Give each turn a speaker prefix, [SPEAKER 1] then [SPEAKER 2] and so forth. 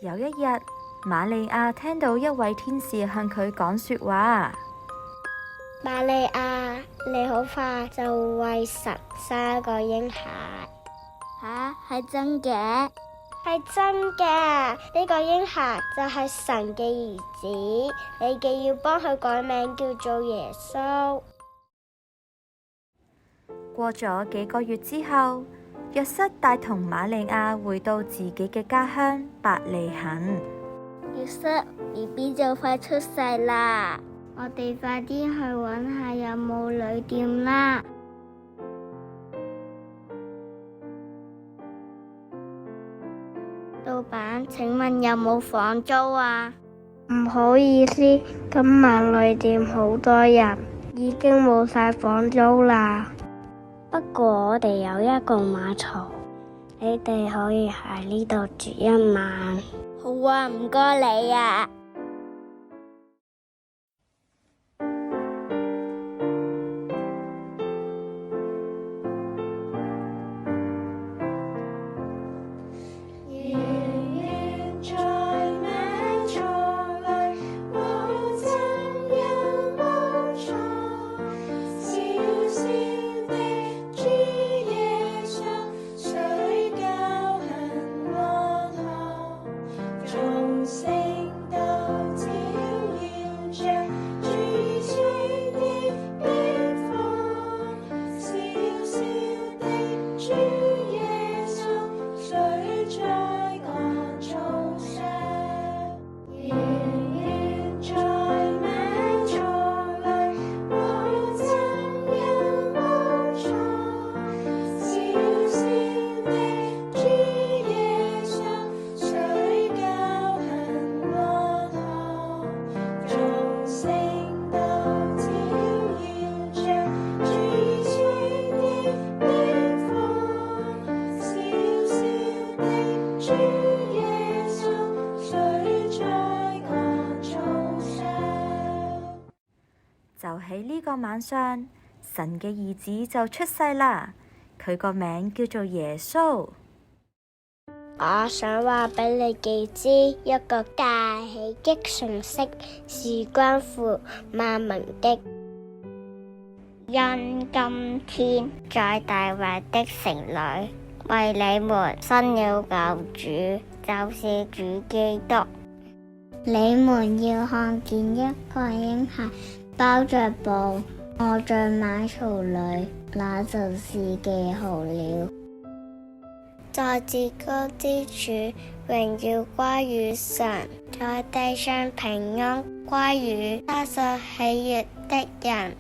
[SPEAKER 1] 有一日，瑪利亞聽到一位天使向佢講說話。
[SPEAKER 2] 瑪利亞，你好快就為神生一個嬰孩。
[SPEAKER 3] 吓，係真嘅？
[SPEAKER 2] 係真嘅，呢個嬰孩就係神嘅兒子，你既要幫佢改名叫做耶穌。
[SPEAKER 1] 過咗幾個月之後，約瑟帶同瑪利亞回到自己嘅家鄉伯利恆。
[SPEAKER 3] 約瑟，BB 就快出世啦，我哋快啲去揾下有冇旅店啦。老闆，請問有冇房租啊？
[SPEAKER 2] 唔好意思，今晚旅店好多人，已經冇晒房租啦。不過我哋有一個馬槽，你哋可以喺呢度住一晚。
[SPEAKER 3] 好啊，唔該你啊。
[SPEAKER 1] 就喺呢個晚上，神嘅兒子就出世啦。佢個名叫做耶穌。
[SPEAKER 2] 我想話俾你記知一個大喜的訊息，是關乎萬民的。因今天在大衛的城裏，為你們生了救主，就是主基督。你們要看見一個嬰孩包着布，臥在馬槽裏，那就是記號了。在至高之處，榮耀歸於神；在地上平安歸於他所喜悅的人。